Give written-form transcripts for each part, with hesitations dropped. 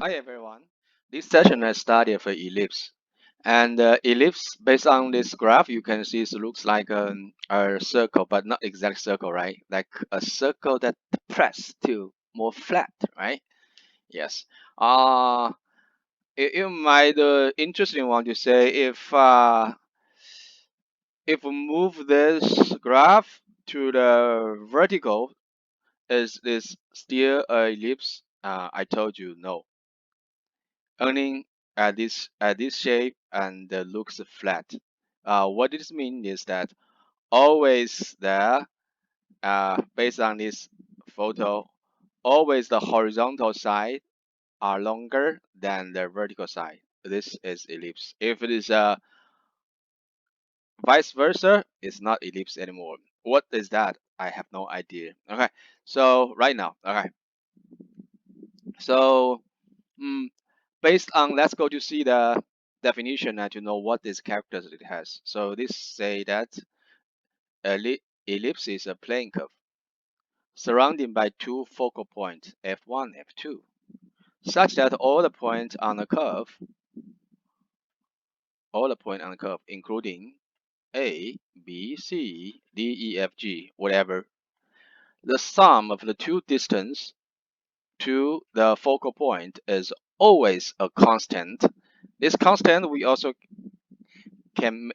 Hi everyone. This session has studied for ellipse. And ellipse, based on this graph, you can see it looks like a circle, but not exact circle, right? Like a circle that pressed to more flat, right? Yes. It might interesting one to say if we move this graph to the vertical, is this still a ellipse? I told you no. Earning at this shape and looks flat. What this means is that always the based on this photo, always the horizontal side are longer than the vertical side. This is ellipse. If it is vice versa, it's not ellipse anymore. What is that? I have no idea. Okay, so right now, okay, so. mm, Based on, let's go to see the definition and to know what this characters it has. So this say that ellipse is a plane curve surrounded by two focal points f1, f2, such that all the points on the curve, including a, b, c, d, e, f, g, whatever, the sum of the two distance to the focal point is always a constant. This constant we also can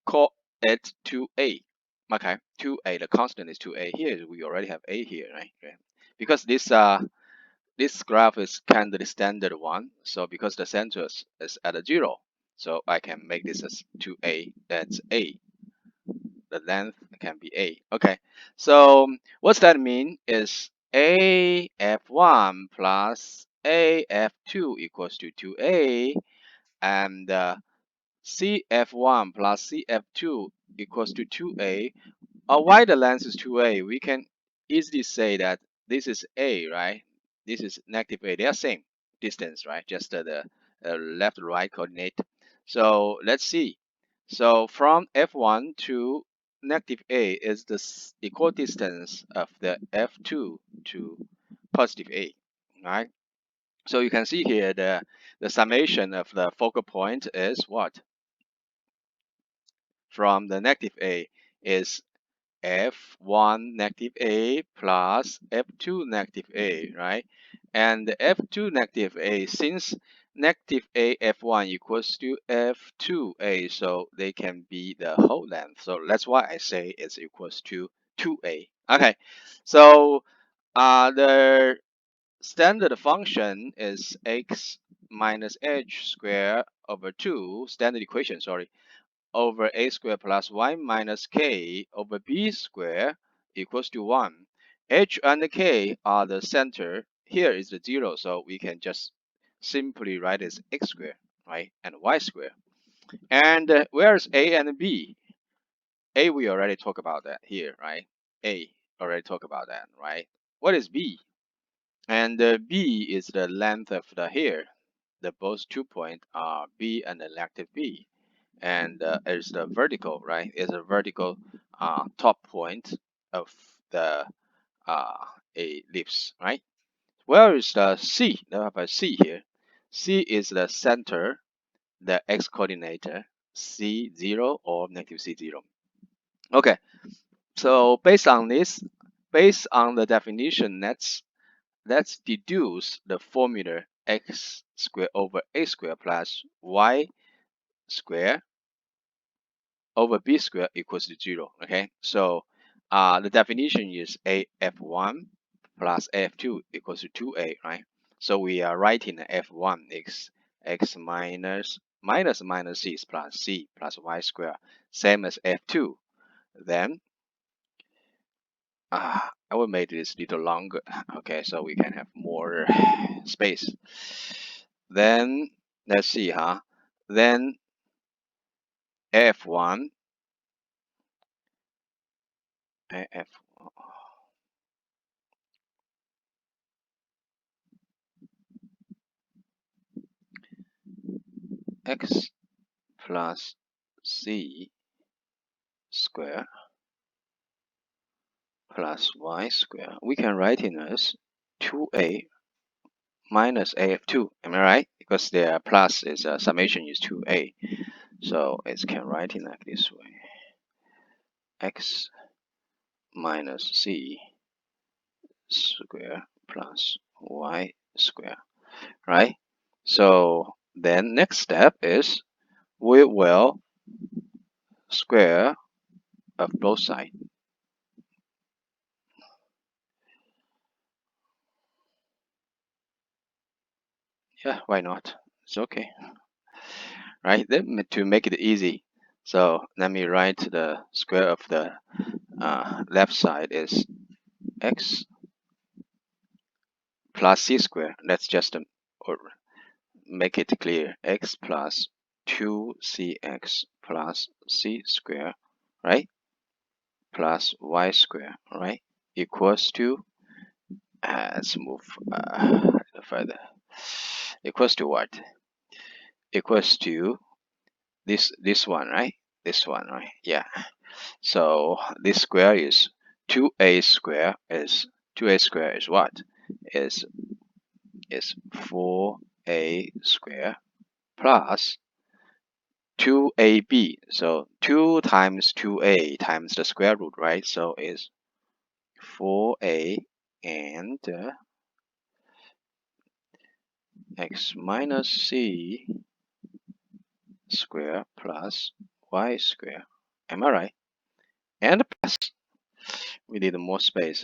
call it 2a. Okay, 2a, the constant is 2a. Here we already have a here, right? Okay. Because this graph is kind of the standard one, so because the center is at a 0, so I can make this as 2a. That's a. The length can be a. Okay, so what's that mean is a f1 plus a f2 equals to 2a, and CF1 plus CF2 equals to 2a. Why the length is 2a? We can easily say that this is a, right? This is negative a. They are same distance, right? Just the left-right coordinate. So let's see. So from f1 to negative a is the equal distance of the f2 to positive a, right? So you can see here the summation of the focal point is what? From the negative a is f1 negative a plus f2 negative a, right? And the f2 negative a, since negative a f1 equals to f2a, so they can be the whole length. So that's why I say it's equals to 2a. Okay, so the standard function is x minus h squared over 2, standard equation, sorry, over a squared plus y minus k over b squared equals to 1. H and k are the center. Here is the 0, so we can just simply write as x squared, right, and y squared. And where's a and b? A, we already talked about that here, right? A, already talked about that, right? What is b? And b is the length of the here. The both 2 points are b and the negative b. And is the vertical, right? Is a vertical top point of the ellipse, right? Where is the C? Now have a C here. C is the center, the x coordinate, C0 or negative C0. Okay, so based on this, based on the definition, let's deduce the formula x squared over a squared plus y squared over b squared equals to 0. Okay, so the definition is af1 plus af2 equals to 2a, right? So we are writing f1 x minus c plus y squared, same as f2. Then I will make this a little longer, okay, so we can have more space. Then let's see, then f1 f x plus c square plus y square. We can write it as 2a minus a of 2. Am I right? Because the plus is summation is 2a. So it can write it like this way. X minus c square plus y square, right? So then next step is we will square of both sides. Yeah, why not? It's okay, right? Then to make it easy, so let me write the square of the left side is x plus c square. Let's just or make it clear. X plus 2cx plus c square, right? Plus y square, right? Equals to, let's move further. Equals to what? Equals to this one, right? This one, right? Yeah. So this square is 2a square is 2a square is what? Is 4a square plus 2ab. So 2 times 2a times the square root, right? So is 4a and x minus c square plus y square. Am I right? And plus, we need more space.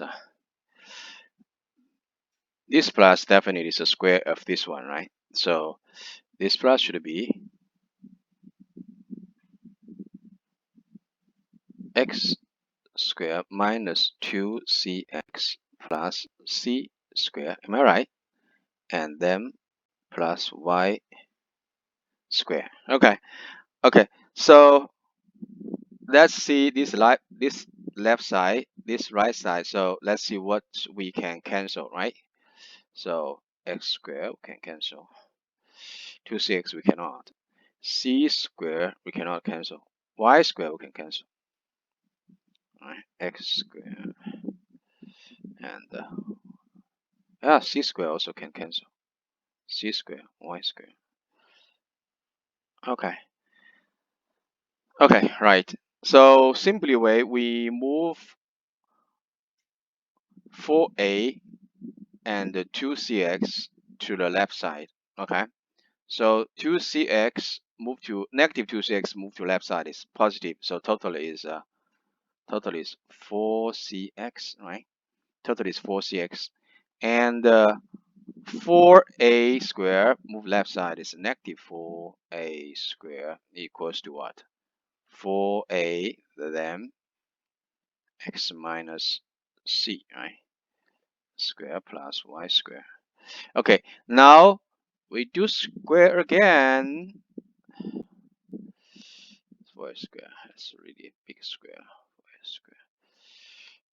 This plus definitely is a square of this one, right? So this plus should be x square minus 2cx plus c square. Am I right? And then plus y square. Okay. Okay. So let's see this left side, this right side. So let's see what we can cancel, right? So x square we can cancel. 2cx we cannot. C square we cannot cancel. Y square we can cancel. Right? X square and c square also can cancel. C square, y square. Okay. Okay, right. So simply way we move 4a and 2cx to the left side. Okay. So 2cx move to negative 2cx move to left side is positive. So total is 4cx, right? Total is 4cx. And 4a square move left side is negative 4a square equals to what? 4a then x minus c, right? Square plus y square. Okay, now we do square again. Y square, that's really a big square. Y square.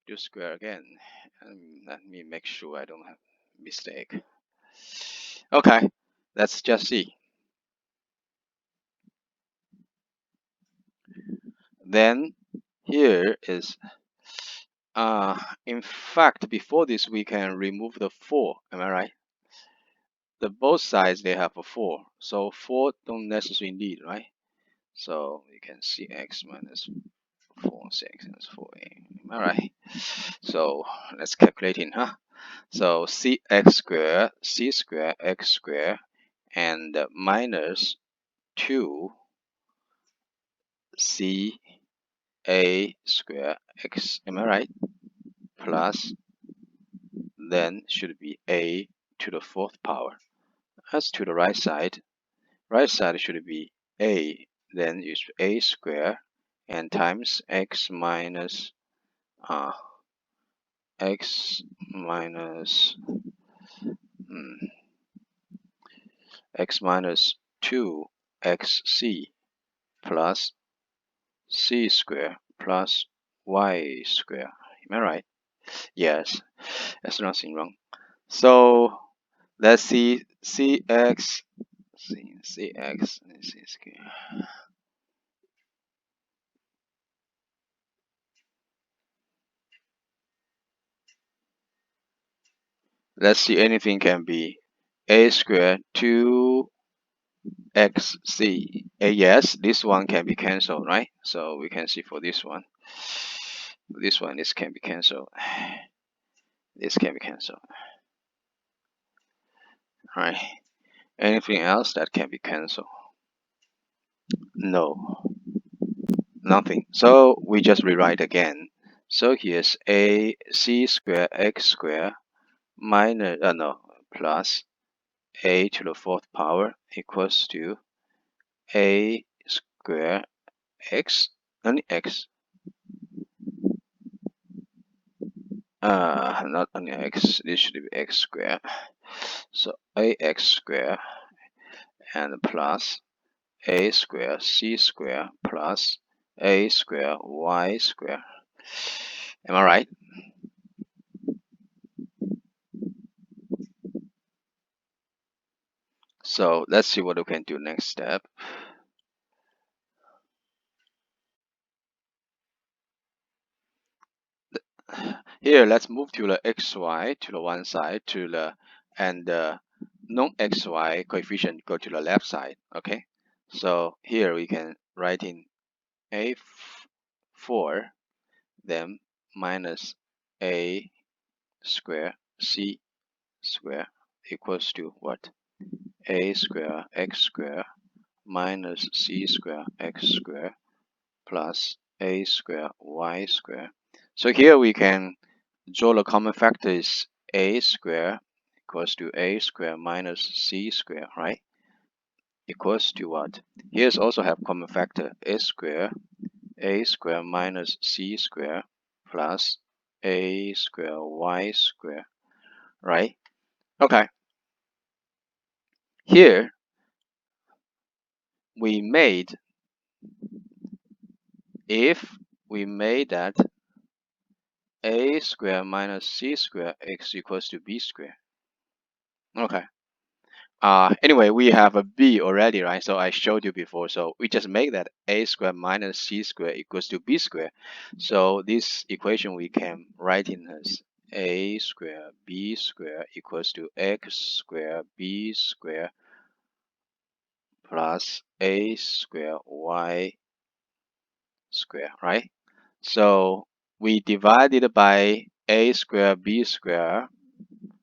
Do square again. And let me make sure I don't have mistake. Okay, let's just see. Then here is in fact before this we can remove the 4. Am I right? The both sides they have a 4, so 4 don't necessarily need, right? So you can see x minus 4 6 minus 4a. All right. So let's calculate it, huh? So cx square, c square, x square, and minus 2 c a square x. Am I right? Plus then should be a to the 4th power. As to the right side should be a, then is a square and times x minus x minus x minus 2xc plus c square plus y square. Am I right? Yes, there's nothing wrong. So let's see cx cx let's see anything can be a squared 2xc. Yes, this one can be cancelled, right? So we can see for this one, this can be cancelled. This can be cancelled, right? Anything else that can be cancelled? No, nothing. So we just rewrite again. So here's a c squared x squared minus no plus a to the fourth power equals to a square x, only x, not only x, this should be x square. So ax square and plus a square c square plus a square y square. Am I right? So let's see what we can do next step. Here, let's move to the xy to the one side to the and the non-xy coefficient go to the left side. Okay. So here we can write in a4, then minus a square c square equals to what? A square x square minus c square x square plus a square y square. So here we can draw the common factor is a square equals to a square minus c square, right? Equals to what? Here's also have common factor a square minus c square plus a square y square, right? Okay. Here we made, if we made that a square minus c square x equals to b square. Okay. Anyway, we have a b already, right? So I showed you before. So we just make that a square minus c square equals to b square. So this equation we can write in as a square b square equals to x square b square plus a square y square, right? So we divided by a square b square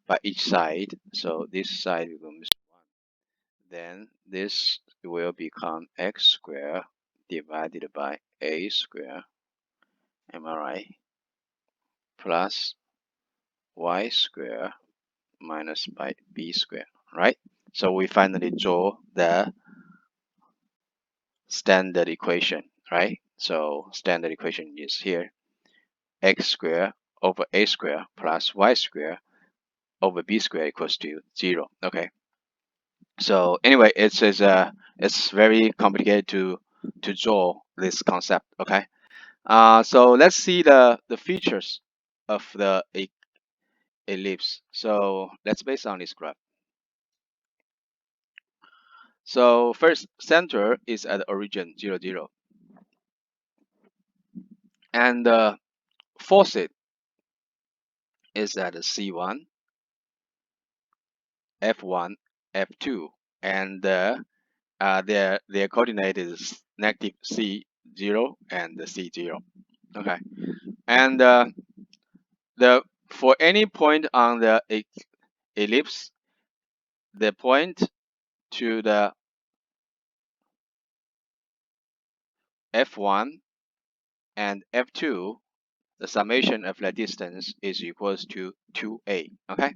by each side. So this side becomes 1. Then this will become x squared divided by a squared, am I right? Plus y squared minus by b squared, right? So we finally draw the standard equation, right? So standard equation is here, x squared over a squared plus y squared over b squared equals to 0. Okay. So anyway, it's very complicated to draw this concept. Okay. So let's see the features of the ellipse. So let's base on this graph. So first, center is at origin 0, 0, and the foci is at C1, F1, F2, and their coordinate is negative C0 and the C0. Okay, and the for any point on the ellipse, the point to the F1 and F2, the summation of the distance is equals to 2a. Okay,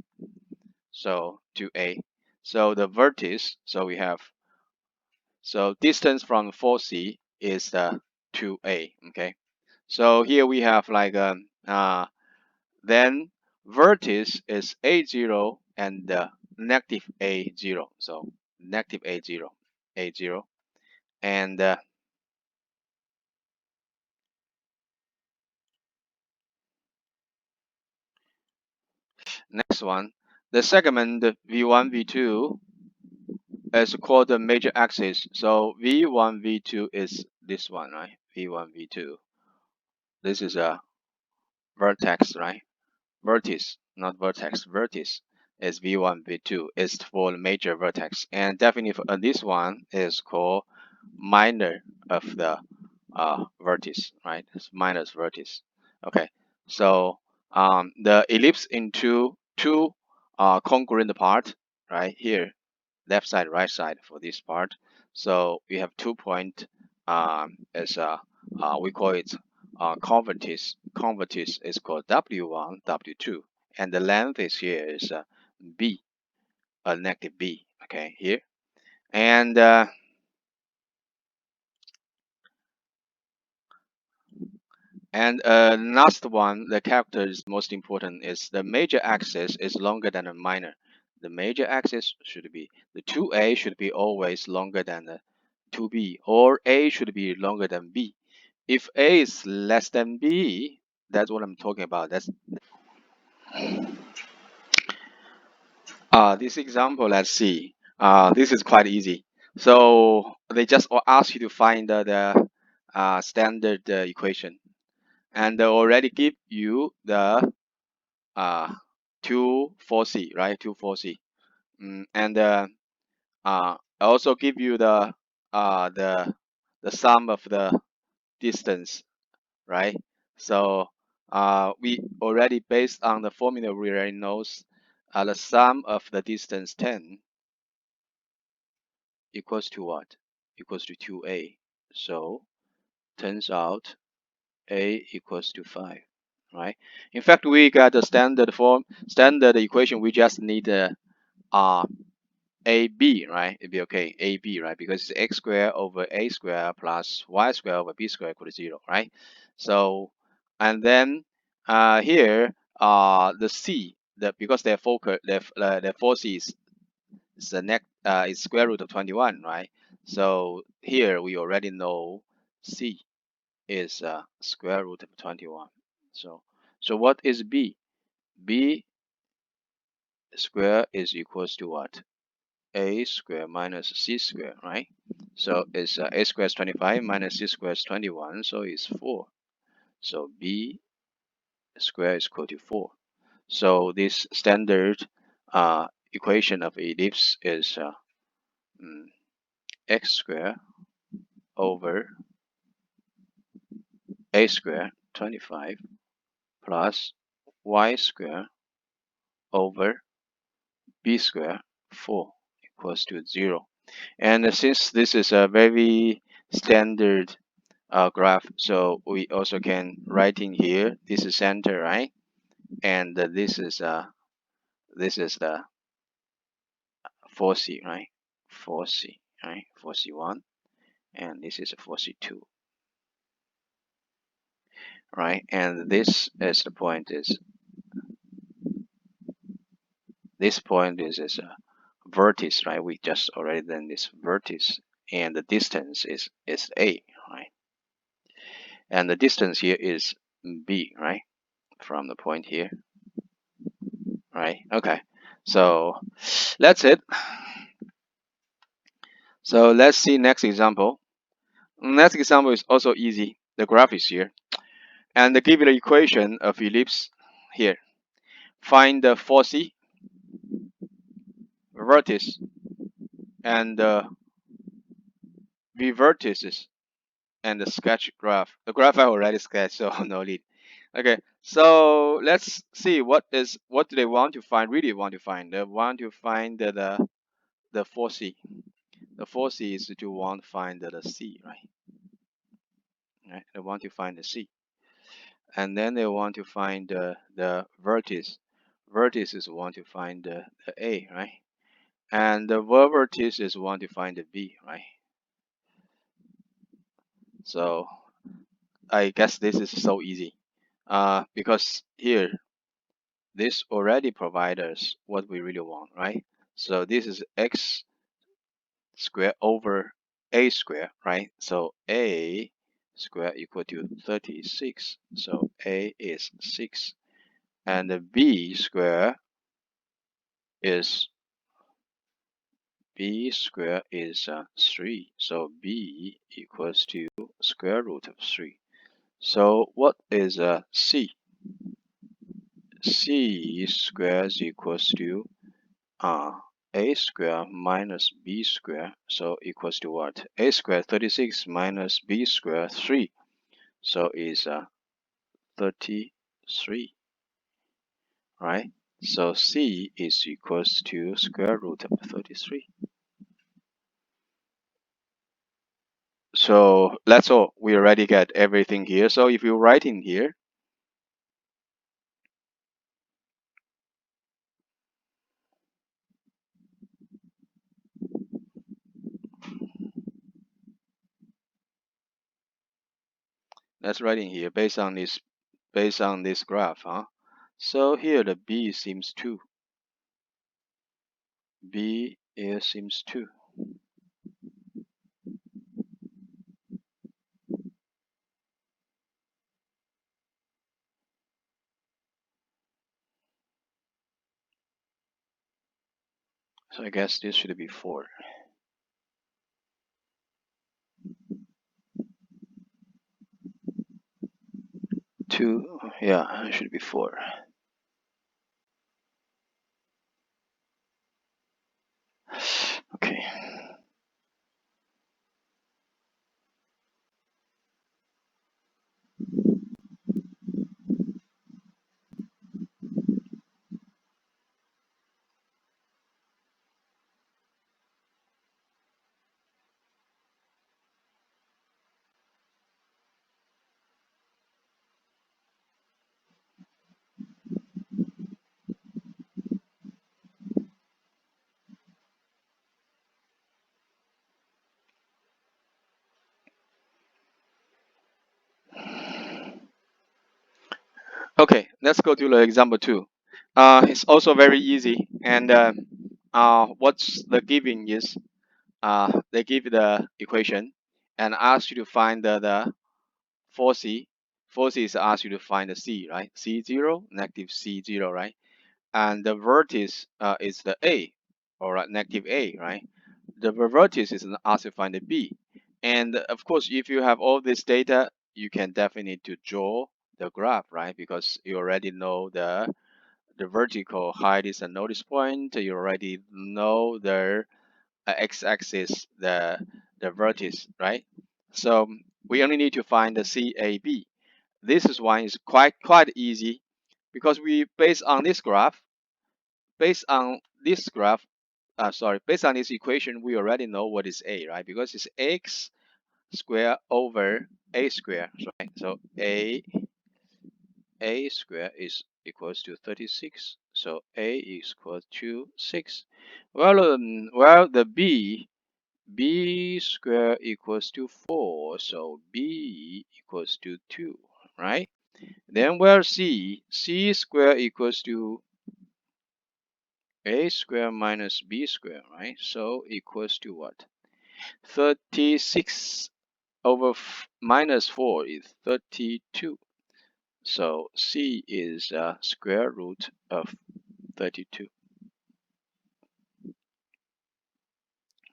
so 2a. So the vertex, so we have, so distance from foci is the 2a. Okay, so here we have like then vertex is a0 and negative a0. So negative a0, a0, and next one, the segment v1, v2 is called the major axis. So v1, v2 is this one, right? v1, v2. This is a vertex, right? Vertex, not vertex, vertex. is V1, V2 is for the major vertex, and definitely for, this one is called minor of the vertex, right? It's minus vertex. Okay, so the ellipse into two congruent part, right here, left side, right side for this part. So we have 2 point as we call it convertice. Convertice is called W1, W2, and the length is here is B, negative B. Okay, here, and last one, the character is most important, is the major axis is longer than the minor. The major axis should be, the 2A should be always longer than the 2B, or A should be longer than B. If A is less than B, that's what I'm talking about. That's this example, let's see. This is quite easy. So they just ask you to find the standard equation, and they already give you the uh, two foci, right? Two foci, and I also give you uh, the the sum of the distance, right? So we already, based on the formula, we already knows the sum of the distance 10 equals to what? Equals to 2a. So turns out a equals to 5, right? In fact, we got the standard equation. We just need AB, right? It'd be okay, AB, right? Because it's x squared over a squared plus y squared over b squared equal to 0, right? So, and then here, the c, because they're focal, the foci is the next is square root of 21, right? So here we already know c is square root of 21. So what is b? B square is equals to what? A square minus c square, right? So it's a square is 25 minus c square is 21, so it's 4. So b square is equal to 4. So this standard equation of ellipse is x square over a square 25 plus y square over b square 4 equals to 0. And since this is a very standard graph, so we also can write in here, this is center, right? And this is the foci, right? Foci, right? Foci 1, and this is a foci 2, right? And this is the point, is this point is a vertex, right? We just already done this vertex, and the distance is a, right? And the distance here is b, right? From the point here, right? Okay, so that's it. So let's see next example. Next example is also easy. The graph is here, and they give you the equation of ellipse here. Find the foci, vertex, and the v vertices, and the sketch graph. The graph I already sketched, so no need. Okay, so let's see what do they want to find? Really want to find? They want to find the foci. The foci is to want to find the c, right? Right. They want to find the c, and then they want to find the vertex. Vertices want to find the a, right? And the vertices want to find the b, right? So I guess this is so easy, because here this already provides us what we really want, right? So this is x squared over a squared, right? So a squared equal to 36. So a is 6, and the b squared is 3. So b equals to square root of 3. So what is c? C squares equals to a square minus b square, so equals to what? A square 36 minus b square 3, so is 33, right? So c is equals to square root of 33. So that's all. We already get everything here. So if you write in here, let's write in here based on this graph, huh? So here the b seems 2. B is seems 2. So I guess this should be 4. 2, yeah, it should be 4. Okay. Okay, let's go to the example 2. It's also very easy, and what's the giving is they give the equation and ask you to find the foci. Foci is asked you to find the c, right? C0, negative c0, right? And the vertex is the a, or negative a, right? The vertex is asked to find the b. And of course, if you have all this data, you can definitely to draw the graph, right? Because you already know the vertical height is a notice point. You already know the x-axis, the vertex, right? So we only need to find the CAB. This is one is quite easy because we based on this graph, based on this graph, based on this equation, we already know what is a, right? Because it's x square over a square, right? So a square is equals to 36. So a is equal to 6. Well, the b square equals to 4. So b equals to 2, right? Then where c square equals to a square minus b square, right? So equals to what? 36 over minus 4 is 32. So c is square root of 32,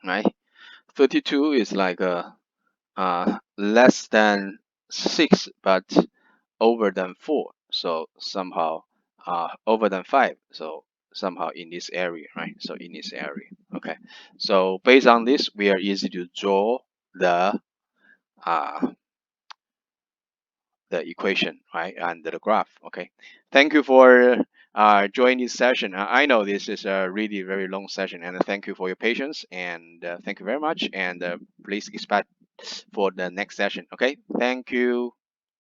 right? 32 is like less than 6, but over than 4. So somehow over than 5. So somehow in this area, right? So in this area. Okay. So based on this, we are easy to draw the uh, the equation, right, and the graph. Okay. Thank you for joining this session. I know this is a really very long session, and thank you for your patience, and thank you very much. And please expect for the next session. Okay. Thank you.